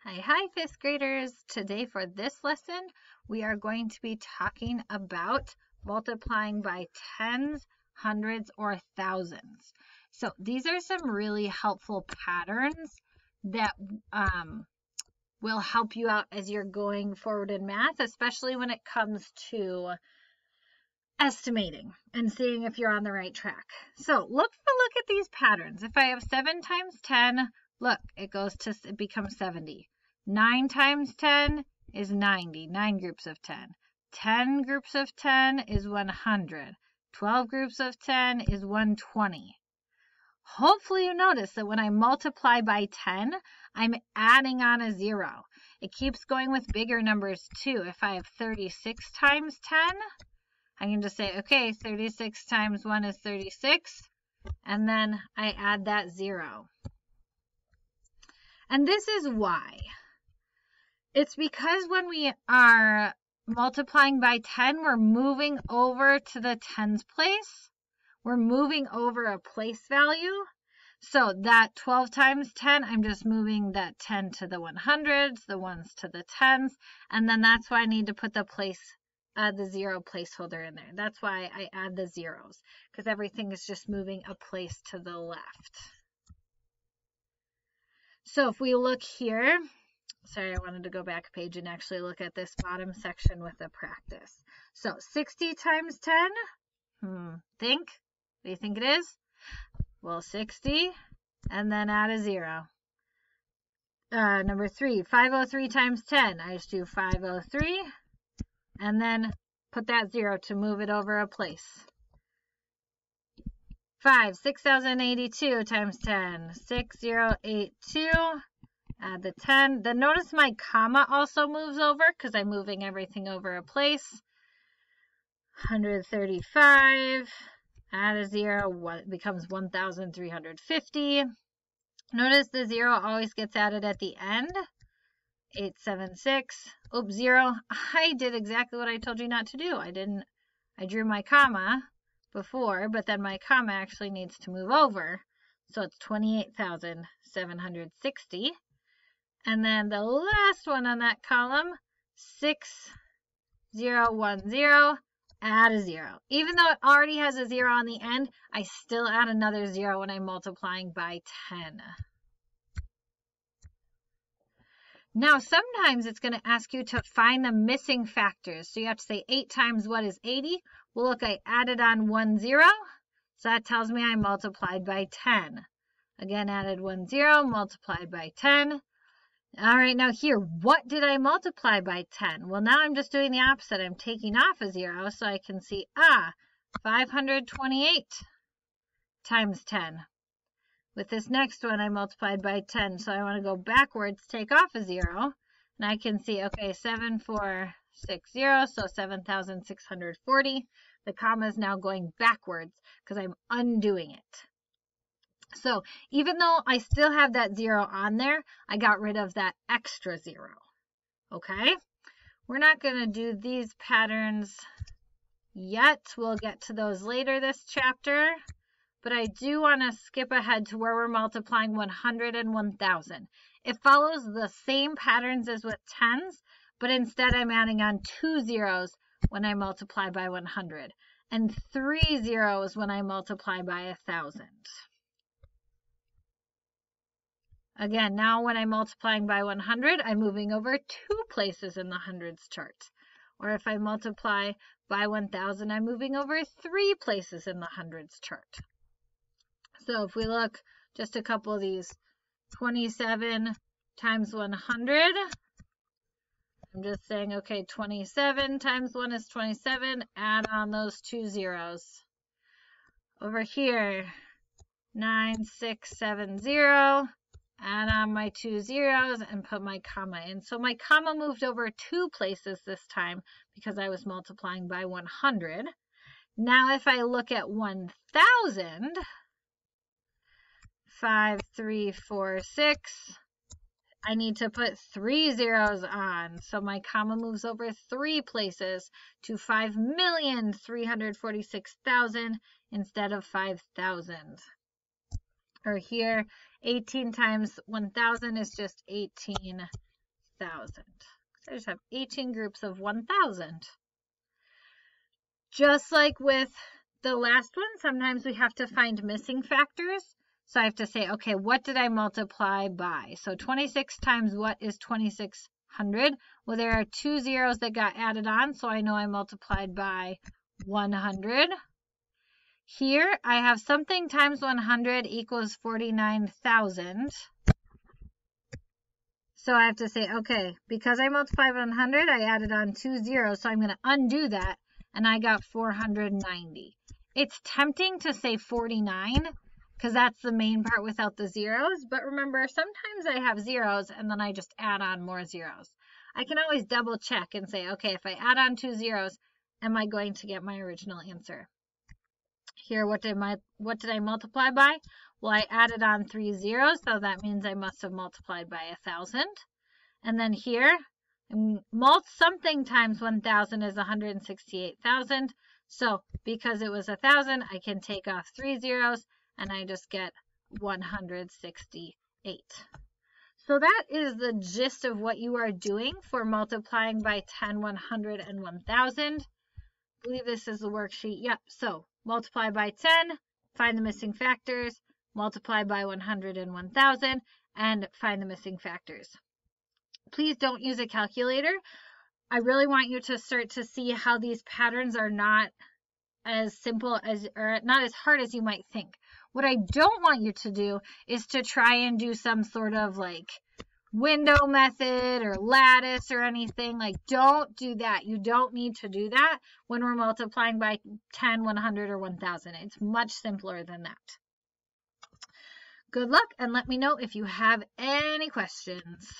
Hi, fifth graders. Today for this lesson, we are going to be talking about multiplying by tens, hundreds, or thousands. So these are some really helpful patterns that will help you out as you're going forward in math, especially when it comes to estimating and seeing if you're on the right track. So look at these patterns. If I have 7 times 10, look, it becomes 70. 9 times 10 is 90, 9 groups of 10. 10 groups of 10 is 100. 12 groups of 10 is 120. Hopefully you notice that when I multiply by 10, I'm adding on a 0. It keeps going with bigger numbers too. If I have 36 times 10, I can just say, okay, 36 times 1 is 36, and then I add that 0. And this is why. It's because when we are multiplying by 10, we're moving over to the tens place. We're moving over a place value. So that 12 times 10, I'm just moving that 10 to the 100s, the 1s to the 10s, and then that's why I need to put the 0 placeholder in there. That's why I add the zeros, because everything is just moving a place to the left. So if we look here, sorry, I wanted to go back a page and actually look at this bottom section with the practice. So 60 times 10, think. What do you think it is? Well, 60, and then add a 0. Number 3, 503 times 10. I just do 503, and then put that 0 to move it over a place. 5, 6082 times 10. 6082. Add the 10. Then notice my comma also moves over because I'm moving everything over a place. 135. Add a 0. It becomes 1,350. Notice the 0 always gets added at the end. 876. Oops, 0. I did exactly what I told you not to do. I drew my comma before, but then my comma actually needs to move over. So it's 28,760. And then the last one on that column, 6010, add a 0. Even though it already has a 0 on the end, I still add another 0 when I'm multiplying by 10. Now, sometimes it's going to ask you to find the missing factors. So you have to say 8 times what is 80? Well, look, I added on 1 0. So that tells me I multiplied by 10. Again, added 1 0, multiplied by 10. All right, now here, what did I multiply by 10? Well, now I'm just doing the opposite. I'm taking off a 0 so I can see, 528 times 10. With this next one, I multiplied by 10, so I want to go backwards, take off a 0, and I can see, okay, 7460, so 7,640. The comma is now going backwards because I'm undoing it. So even though I still have that 0 on there, I got rid of that extra 0. Okay? We're not going to do these patterns yet. We'll get to those later this chapter. But I do want to skip ahead to where we're multiplying 100 and 1,000. It follows the same patterns as with tens, but instead I'm adding on 2 zeros when I multiply by 100 and 3 zeros when I multiply by 1,000. Again, now when I'm multiplying by 100, I'm moving over 2 places in the hundreds chart. Or if I multiply by 1,000, I'm moving over 3 places in the hundreds chart. So if we look just a couple of these, 27 times 100, I'm just saying, okay, 27 times 1 is 27, add on those 2 zeros. Over here, 9670, add on my 2 zeros and put my comma in. So my comma moved over 2 places this time because I was multiplying by 100. Now if I look at 1,000, 5, 3, 4, 6. I need to put 3 zeros on. So my comma moves over 3 places to 5,346,000 instead of 5,000. Or here, 18 times 1,000 is just 18 1,000. I just have 18 groups of 1,000. Just like with the last one, sometimes we have to find missing factors. So I have to say, okay, what did I multiply by? So 26 times what is 2,600? Well, there are 2 zeros that got added on, so I know I multiplied by 100. Here, I have something times 100 equals 49,000. So I have to say, okay, because I multiplied 100, I added on 2 zeros, so I'm going to undo that, and I got 490. It's tempting to say 49, because that's the main part without the zeros, but remember, sometimes I have zeros, and then I just add on more zeros. I can always double check and say, okay, if I add on 2 zeros, am I going to get my original answer? Here, what did I multiply by? Well, I added on 3 zeros, so that means I must have multiplied by 1,000. And then here, something times 1,000 is 168,000. So because it was 1,000, I can take off 3 zeros, and I just get 168. So that is the gist of what you are doing for multiplying by 10, 100, and 1,000. I believe this is the worksheet. Yep, so multiply by 10, find the missing factors, multiply by 100 and 1,000, and find the missing factors. Please don't use a calculator. I really want you to start to see how these patterns are not as simple as, or not as hard as you might think. What I don't want you to do is to try and do some sort of like window method or lattice or anything. Like, don't do that. You don't need to do that when we're multiplying by 10, 100, or 1,000. It's much simpler than that. Good luck, and let me know if you have any questions.